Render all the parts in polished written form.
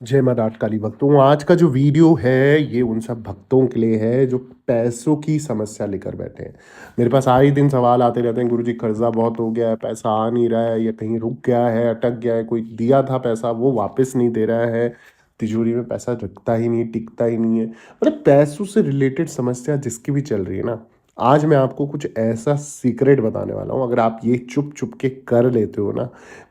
जय माँ काली भक्तों। आज का जो वीडियो है ये उन सब भक्तों के लिए है जो पैसों की समस्या लेकर बैठे हैं। मेरे पास आए दिन सवाल आते रहते हैं, गुरुजी कर्जा बहुत हो गया है, पैसा आ नहीं रहा है या कहीं रुक गया है, अटक गया है, कोई दिया था पैसा वो वापस नहीं दे रहा है, तिजोरी में पैसा रखता ही नहीं, टिकता ही नहीं है। मतलब पैसों से रिलेटेड समस्या जिसकी भी चल रही है ना, आज मैं आपको कुछ ऐसा सीक्रेट बताने वाला हूँ। अगर आप ये चुप चुप के कर लेते हो ना,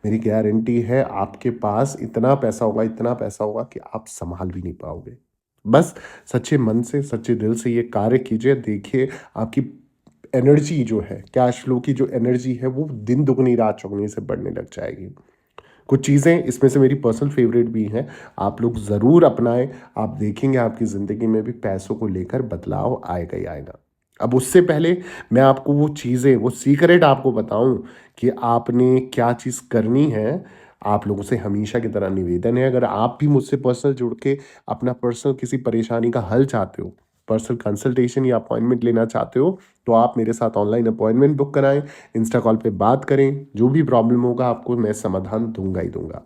मेरी गारंटी है आपके पास इतना पैसा होगा, इतना पैसा होगा कि आप संभाल भी नहीं पाओगे। बस सच्चे मन से, सच्चे दिल से ये कार्य कीजिए, देखिए आपकी एनर्जी जो है, कैश फ्लो की जो एनर्जी है वो दिन दुगनी रात चौगुनी से बढ़ने लग जाएगी। कुछ चीज़ें इसमें से मेरी पर्सनल फेवरेट भी हैं, आप लोग ज़रूर अपनाएं। आप देखेंगे आपकी ज़िंदगी में भी पैसों को लेकर बदलाव आएगा ही आएगा। अब उससे पहले मैं आपको वो चीज़ें, वो सीक्रेट आपको बताऊं कि आपने क्या चीज़ करनी है। आप लोगों से हमेशा की तरह निवेदन है, अगर आप भी मुझसे पर्सनल जुड़ के अपना पर्सनल किसी परेशानी का हल चाहते हो, पर्सनल कंसल्टेशन या अपॉइंटमेंट लेना चाहते हो, तो आप मेरे साथ ऑनलाइन अपॉइंटमेंट बुक कराएं, इंस्टा कॉल पे बात करें। जो भी प्रॉब्लम होगा आपको मैं समाधान दूंगा ही दूंगा।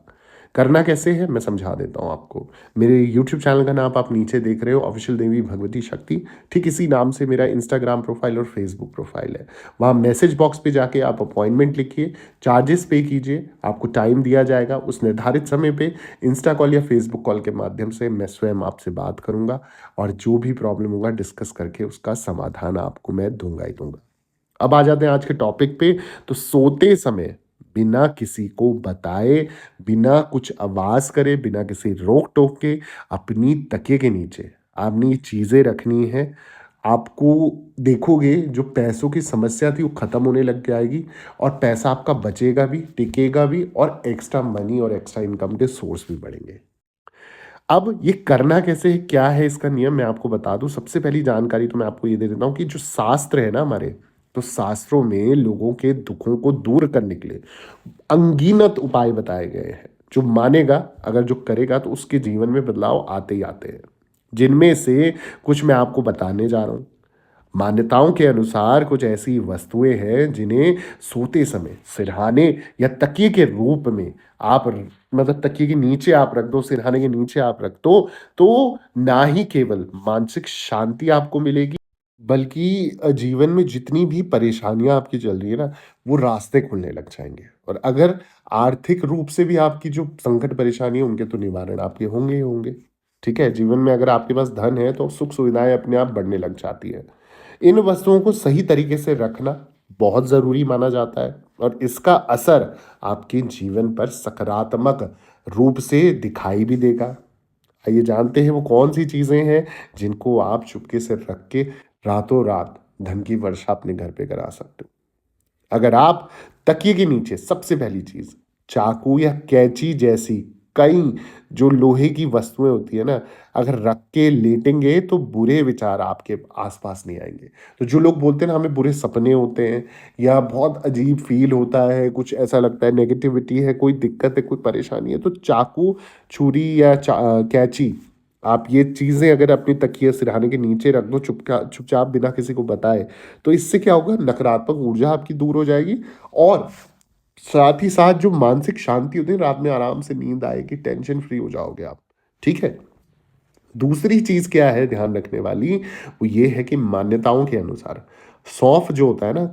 करना कैसे है मैं समझा देता हूँ आपको। मेरे यूट्यूब चैनल का नाम आप नीचे देख रहे हो, ऑफिशियल देवी भगवती शक्ति। ठीक इसी नाम से मेरा इंस्टाग्राम प्रोफाइल और फेसबुक प्रोफाइल है। वहाँ मैसेज बॉक्स पे जाके आप अपॉइंटमेंट लिखिए, चार्जेस पे कीजिए, आपको टाइम दिया जाएगा। उस निर्धारित समय पे इंस्टा कॉल या फेसबुक कॉल के माध्यम से मैं स्वयं आपसे बात करूंगा और जो भी प्रॉब्लम होगा डिस्कस करके उसका समाधान आपको मैं दूंगा ही दूंगा। अब आ जाते हैं आज के टॉपिक पे। तो सोते समय बिना किसी को बताए, बिना कुछ आवाज करे, बिना किसी रोक टोक के अपनी तकिए के नीचे आपने ये चीजें रखनी है। आपको देखोगे जो पैसों की समस्या थी वो खत्म होने लग जाएगी और पैसा आपका बचेगा भी, टिकेगा भी और एक्स्ट्रा मनी और एक्स्ट्रा इनकम के सोर्स भी बढ़ेंगे। अब ये करना कैसे है, क्या है इसका नियम, मैं आपको बता दूं। सबसे पहली जानकारी तो मैं आपको ये दे देता हूँ कि जो शास्त्र है ना हमारे, तो शास्त्रों में लोगों के दुखों को दूर करने के लिए अनगिनत उपाय बताए गए हैं। जो मानेगा, अगर जो करेगा तो उसके जीवन में बदलाव आते ही आते हैं। जिनमें से कुछ मैं आपको बताने जा रहा हूँ। मान्यताओं के अनुसार कुछ ऐसी वस्तुएं हैं जिन्हें सोते समय सिरहाने या तकिए के रूप में आप मतलब तकिए के नीचे आप रख दो, सिरहाने के नीचे आप रख दो, तो ना ही केवल मानसिक शांति आपको मिलेगी, बल्कि जीवन में जितनी भी परेशानियां आपकी चल रही है ना, वो रास्ते खुलने लग जाएंगे। और अगर आर्थिक रूप से भी आपकी जो संकट परेशानी है उनके तो निवारण आपके होंगे ही होंगे। ठीक है, जीवन में अगर आपके पास धन है तो सुख सुविधाएं अपने आप बढ़ने लग जाती है। इन वस्तुओं को सही तरीके से रखना बहुत जरूरी माना जाता है और इसका असर आपके जीवन पर सकारात्मक रूप से दिखाई भी देगा। आइए जानते हैं वो कौन सी चीजें हैं जिनको आप चुपके से रख के रातों रात धन की वर्षा अपने घर पे करा सकते हो। अगर आप तकिए के नीचे, सबसे पहली चीज, चाकू या कैंची जैसी कई जो लोहे की वस्तुएं होती है ना, अगर रख के लेटेंगे तो बुरे विचार आपके आसपास नहीं आएंगे। तो जो लोग बोलते हैं ना हमें बुरे सपने होते हैं या बहुत अजीब फील होता है, कुछ ऐसा लगता है नेगेटिविटी है, कोई दिक्कत है, कोई परेशानी है, तो चाकू, छुरी या कैंची, आप ये चीजें अगर अपनी तकिया सिरहाने के नीचे रख दो चुपचाप बिना किसी को बताए, तो इससे क्या होगा, नकारात्मक ऊर्जा आपकी दूर हो जाएगी और साथ ही साथ जो मानसिक शांति होती है, रात में आराम से नींद आएगी, टेंशन फ्री हो जाओगे आप। ठीक है। दूसरी चीज क्या है ध्यान रखने वाली, वो ये है कि मान्यताओं के अनुसार सौंफ जो होता है ना,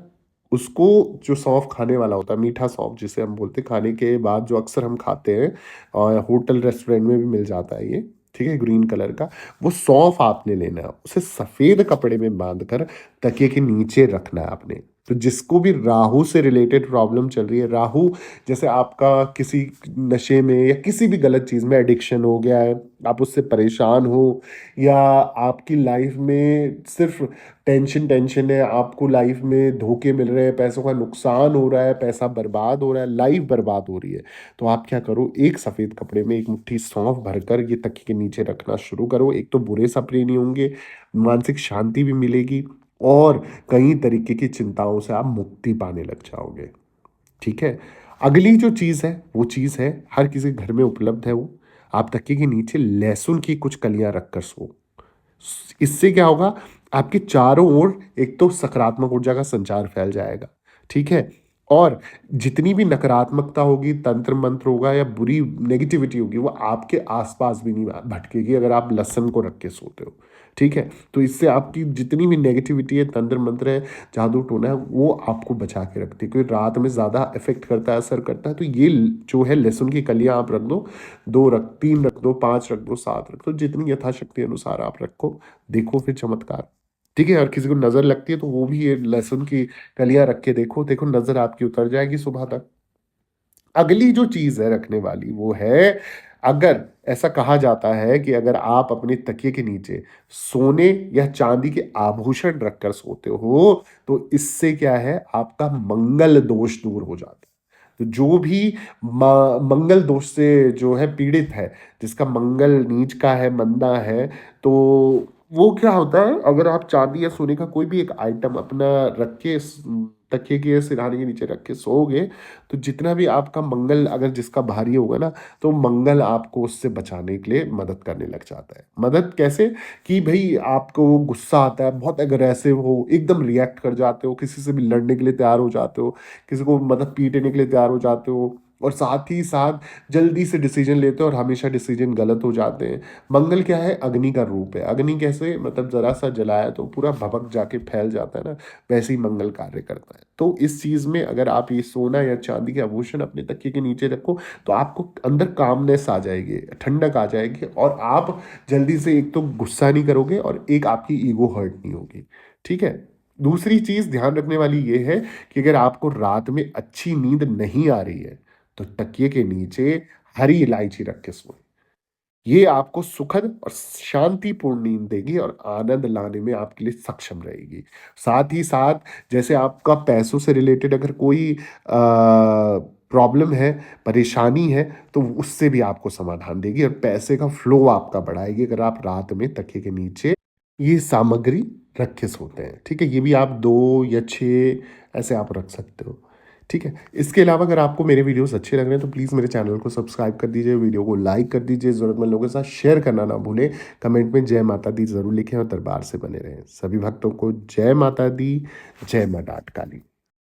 उसको, जो सौंफ खाने वाला होता है, मीठा सौंफ जिसे हम बोलते हैं, खाने के बाद जो अक्सर हम खाते हैं और होटल रेस्टोरेंट में भी मिल जाता है ये, ठीक है, ग्रीन कलर का, वो सौंफ आपने लेना है, उसे सफेद कपड़े में बांध कर तकिए के नीचे रखना है आपने। तो जिसको भी राहु से रिलेटेड प्रॉब्लम चल रही है, राहु जैसे आपका किसी नशे में या किसी भी गलत चीज में एडिक्शन हो गया है, आप उससे परेशान हो, या आपकी लाइफ में सिर्फ टेंशन टेंशन है, आपको लाइफ में धोखे मिल रहे हैं, पैसों का नुकसान हो रहा है, पैसा बर्बाद हो रहा है, लाइफ बर्बाद हो रही है, तो आप क्या करो, एक सफेद कपड़े में एक मुट्ठी सौंफ भरकर ये तकिए के नीचे रखना शुरू करो। एक तो बुरे सपने नहीं होंगे, मानसिक शांति भी मिलेगी और कई तरीके की चिंताओं से आप मुक्ति पाने लग जाओगे। ठीक है। अगली जो चीज है वो चीज है, हर किसी के घर में उपलब्ध है वो, आप तकिए के नीचे लहसुन की कुछ कलियां रखकर सो। इससे क्या होगा, आपके चारों ओर एक तो सकारात्मक ऊर्जा का संचार फैल जाएगा। ठीक है। और जितनी भी नकारात्मकता होगी, तंत्र मंत्र होगा या बुरी नेगेटिविटी होगी, वो आपके आसपास भी नहीं भटकेगी अगर आप लहसुन को रख के सोते हो। ठीक है, तो इससे आपकी जितनी भी नेगेटिविटी है, तंत्र मंत्र है, जादू टोना है, वो आपको बचा के रखती है, क्योंकि रात में ज़्यादा इफेक्ट करता है, असर करता है। तो ये जो है लहसुन की कलियां आप रख दो, 2 रख 3 रख दो, 5 रख दो, 7 रख दो, जितनी यथाशक्ति अनुसार आप रखो, देखो फिर चमत्कार। ठीक है, और किसी को नजर लगती है तो वो भी ये लहसुन की कलियां रख के देखो, देखो नजर आपकी उतर जाएगी सुबह तक। अगली जो चीज है रखने वाली वो है, अगर ऐसा कहा जाता है कि अगर आप अपने तकिए के नीचे सोने या चांदी के आभूषण रखकर सोते हो, तो इससे क्या है, आपका मंगल दोष दूर हो जाता है। तो जो भी मंगल दोष से जो है पीड़ित है, जिसका मंगल नीच का है, मंदा है, तो वो क्या होता है, अगर आप चांदी या सोने का कोई भी एक आइटम अपना रख के तकिए के सिरहाने के नीचे रख के सोओगे, तो जितना भी आपका मंगल अगर जिसका भारी होगा ना, तो मंगल आपको उससे बचाने के लिए मदद करने लग जाता है। मदद कैसे, कि भाई आपको गुस्सा आता है, बहुत अग्रेसिव हो, एकदम रिएक्ट कर जाते हो, किसी से भी लड़ने के लिए तैयार हो जाते हो, किसी को मतलब पीटने के लिए तैयार हो जाते हो, और साथ ही साथ जल्दी से डिसीजन लेते हो और हमेशा डिसीजन गलत हो जाते हैं। मंगल क्या है, अग्नि का रूप है। अग्नि कैसे, मतलब जरा सा जलाया तो पूरा भभक जाके फैल जाता है ना, वैसे ही मंगल कार्य करता है। तो इस चीज में अगर आप ये सोना या चांदी के आभूषण अपने तकिए के नीचे रखो, तो आपको अंदर कामनेस आ जाएगी, ठंडक आ जाएगी, और आप जल्दी से एक तो गुस्सा नहीं करोगे और एक आपकी ईगो हर्ट नहीं होगी। ठीक है, दूसरी चीज ध्यान रखने वाली ये है कि अगर आपको रात में अच्छी नींद नहीं आ रही है, तो तकिए के नीचे हरी इलायची रख के सोएं। ये आपको सुखद और शांतिपूर्ण नींद देगी और आनंद लाने में आपके लिए सक्षम रहेगी। साथ ही साथ, जैसे आपका पैसों से रिलेटेड अगर कोई प्रॉब्लम है, परेशानी है, तो उससे भी आपको समाधान देगी और पैसे का फ्लो आपका बढ़ाएगी अगर आप रात में तकिए के नीचे ये सामग्री रख के सोते हैं। ठीक है, ये भी आप 2 या 6 ऐसे आप रख सकते हो। ठीक है, इसके अलावा अगर आपको मेरे वीडियोस अच्छे लग रहे हैं तो प्लीज़ मेरे चैनल को सब्सक्राइब कर दीजिए, वीडियो को लाइक कर दीजिए, ज़रूरतमंद लोगों के साथ शेयर करना ना भूलें, कमेंट में जय माता दी ज़रूर लिखें और दरबार से बने रहें। सभी भक्तों को जय माता दी, जय मां डाट काली।